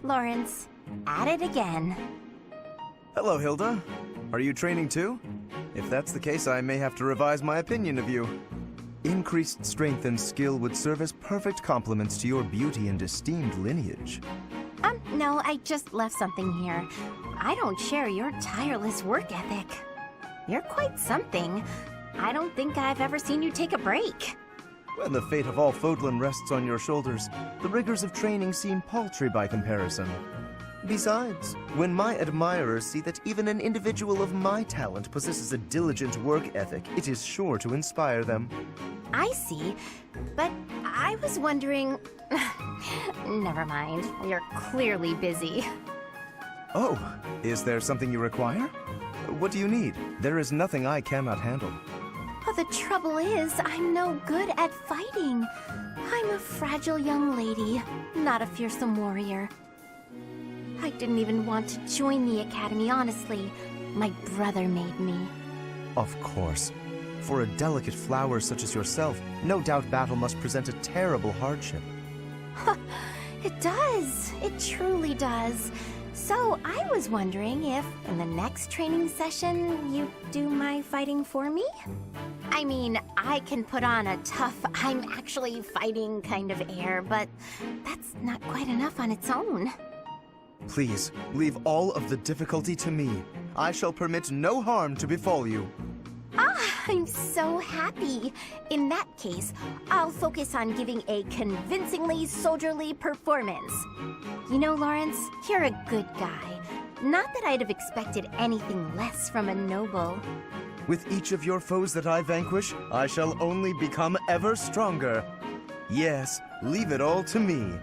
Lorenz, at it again. Hello, Hilda. Are you training too? If that's the case, I may have to revise my opinion of you. Increased strength and skill would serve as perfect complements to your beauty and esteemed lineage. No, I just left something here. I don't share your tireless work ethic. You're quite something. I don't think I've ever seen you take a break. When the fate of all Fodlan rests on your shoulders, the rigors of training seem paltry by comparison. Besides, when my admirers see that even an individual of my talent possesses a diligent work ethic, it is sure to inspire them. I see, but I was wondering... Never mind, you're clearly busy. Oh, is there something you require? What do you need? There is nothing I cannot handle. Well, the trouble is, I'm no good at fighting. I'm a fragile young lady, not a fearsome warrior. I didn't even want to join the academy, honestly. My brother made me. Of course. For a delicate flower such as yourself, no doubt battle must present a terrible hardship. It does. It truly does. So I was wondering if, in the next training session, you'd do my fighting for me? I mean, I can put on a tough, I'm actually fighting kind of air, but that's not quite enough on its own. Please, leave all of the difficulty to me. I shall permit no harm to befall you. I'm so happy. In that case, I'll focus on giving a convincingly soldierly performance. You know, Lorenz, you're a good guy. Not that I'd have expected anything less from a noble. With each of your foes that I vanquish, I shall only become ever stronger. Yes, leave it all to me.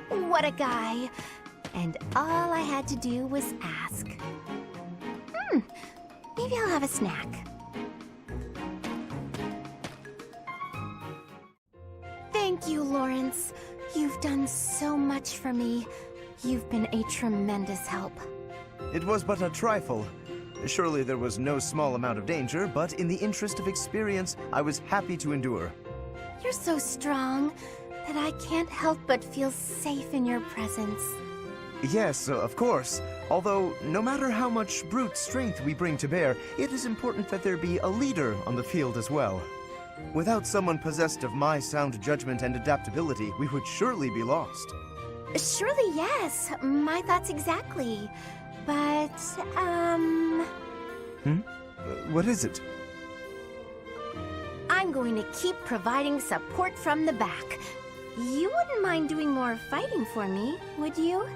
What a guy. And all I had to do was ask. Maybe I'll have a snack. Thank you, Lorenz. You've done so much for me. You've been a tremendous help. It was but a trifle. Surely there was no small amount of danger, but in the interest of experience, I was happy to endure. You're so strong that I can't help but feel safe in your presence. Yes, of course. Although, no matter how much brute strength we bring to bear, it is important that there be a leader on the field as well. Without someone possessed of my sound judgment and adaptability, we would surely be lost. Surely, yes. My thoughts exactly. But, What is it? I'm going to keep providing support from the back. You wouldn't mind doing more fighting for me, would you?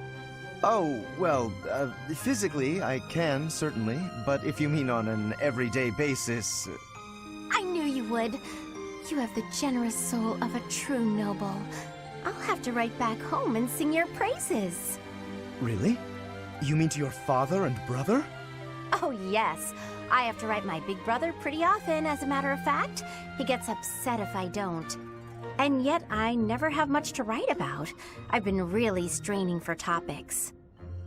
Oh, well, physically I can, certainly. But if you mean on an everyday basis... I knew you would. You have the generous soul of a true noble. I'll have to write back home and sing your praises. Really? You mean to your father and brother? Oh, yes. I have to write my big brother pretty often, as a matter of fact. He gets upset if I don't. And yet I never have much to write about. I've been really straining for topics.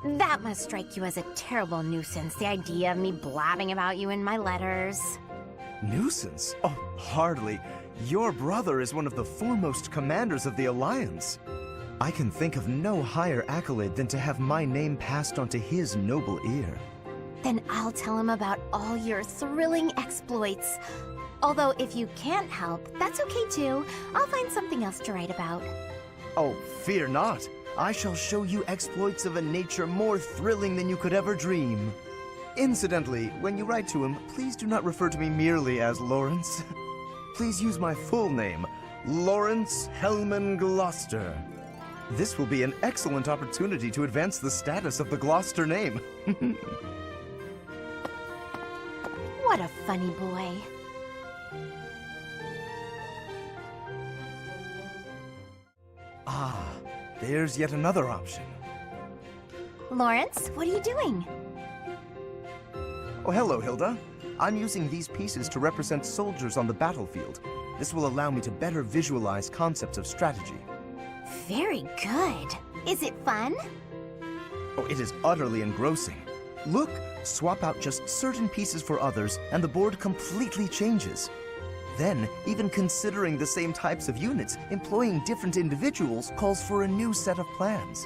That must strike you as a terrible nuisance, the idea of me blabbing about you in my letters. Nuisance? Oh, hardly. Your brother is one of the foremost commanders of the Alliance. I can think of no higher accolade than to have my name passed on to his noble ear. Then I'll tell him about all your thrilling exploits. Although if you can't help, that's okay too. I'll find something else to write about. Oh, fear not. I shall show you exploits of a nature more thrilling than you could ever dream. Incidentally, when you write to him, please do not refer to me merely as Lorenz. Please use my full name, Lorenz Hellman Gloucester. This will be an excellent opportunity to advance the status of the Gloucester name. What a funny boy. Ah, there's yet another option. Lorenz, what are you doing? Oh, hello, Hilda. I'm using these pieces to represent soldiers on the battlefield. This will allow me to better visualize concepts of strategy. Very good. Is it fun? Oh, it is utterly engrossing. Look, swap out just certain pieces for others, and the board completely changes. Then, even considering the same types of units, employing different individuals calls for a new set of plans.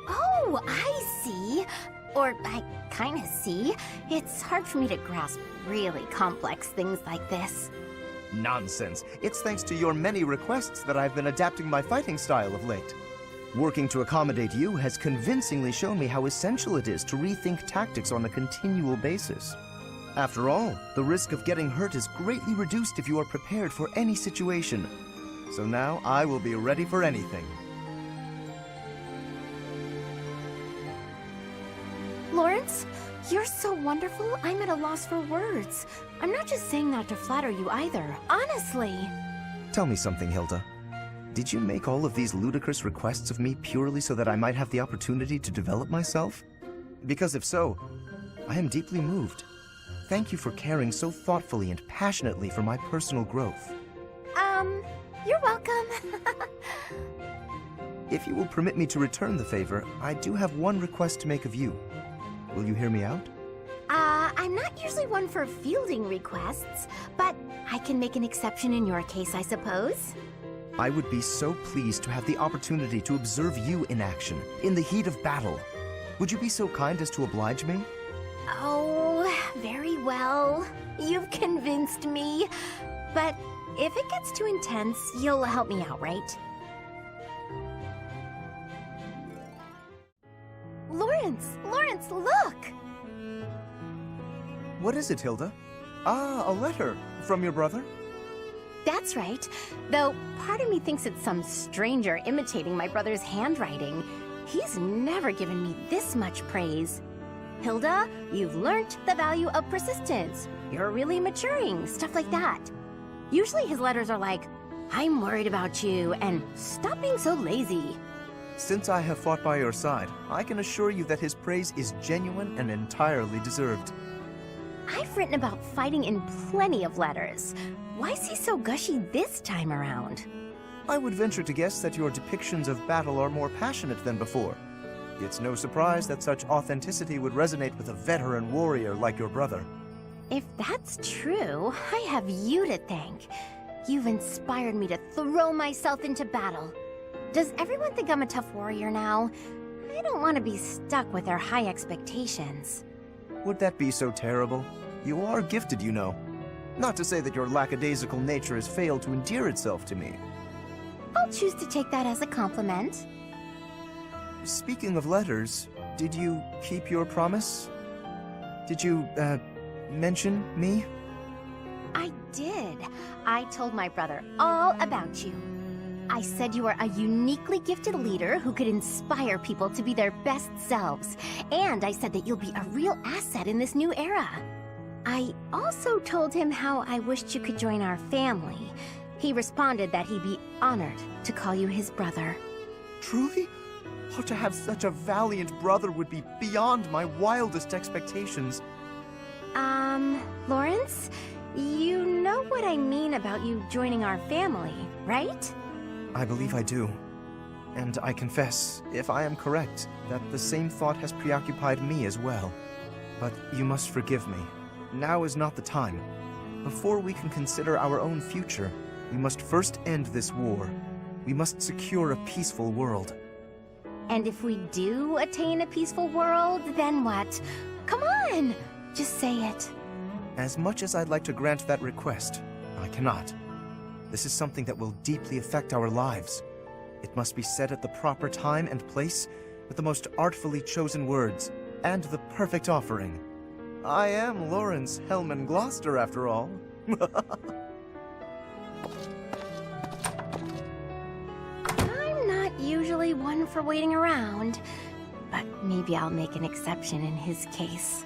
Oh, I see. Or I kinda see. It's hard for me to grasp really complex things like this. Nonsense. It's thanks to your many requests that I've been adapting my fighting style of late. Working to accommodate you has convincingly shown me how essential it is to rethink tactics on a continual basis. After all, the risk of getting hurt is greatly reduced if you are prepared for any situation. So now I will be ready for anything. Lorenz, you're so wonderful, I'm at a loss for words. I'm not just saying that to flatter you either, honestly. Tell me something, Hilda. Did you make all of these ludicrous requests of me purely so that I might have the opportunity to develop myself? Because if so, I am deeply moved. Thank you for caring so thoughtfully and passionately for my personal growth. You're welcome. If you will permit me to return the favor, I do have one request to make of you. Will you hear me out? I'm not usually one for fielding requests, but I can make an exception in your case, I suppose. I would be so pleased to have the opportunity to observe you in action, in the heat of battle. Would you be so kind as to oblige me? Oh, very well. You've convinced me. But if it gets too intense, you'll help me out, right? Lorenz, look! What is it, Hilda? Ah, a letter. From your brother? That's right. Though part of me thinks it's some stranger imitating my brother's handwriting. He's never given me this much praise. Hilda, you've learnt the value of persistence. You're really maturing, stuff like that. Usually his letters are like, I'm worried about you, and stop being so lazy. Since I have fought by your side, I can assure you that his praise is genuine and entirely deserved. I've written about fighting in plenty of letters. Why is he so gushy this time around? I would venture to guess that your depictions of battle are more passionate than before. It's no surprise that such authenticity would resonate with a veteran warrior like your brother. If that's true, I have you to thank. You've inspired me to throw myself into battle. Does everyone think I'm a tough warrior now? I don't want to be stuck with their high expectations. Would that be so terrible? You are gifted, you know. Not to say that your lackadaisical nature has failed to endear itself to me. I'll choose to take that as a compliment. Speaking of letters, did you keep your promise? Did you, mention me? I did. I told my brother all about you. I said you are a uniquely gifted leader who could inspire people to be their best selves. And I said that you'll be a real asset in this new era. I also told him how I wished you could join our family. He responded that he'd be honored to call you his brother. Truly? Oh, to have such a valiant brother would be beyond my wildest expectations. Lorenz, you know what I mean about you joining our family, right? I believe I do. And I confess, if I am correct, that the same thought has preoccupied me as well. But you must forgive me. Now is not the time. Before we can consider our own future, we must first end this war. We must secure a peaceful world. And if we do attain a peaceful world, then what? Come on! Just say it. As much as I'd like to grant that request, I cannot. This is something that will deeply affect our lives. It must be said at the proper time and place, with the most artfully chosen words, and the perfect offering. I am Lorenz Hellman Gloucester, after all. I'm not usually one for waiting around, but maybe I'll make an exception in his case.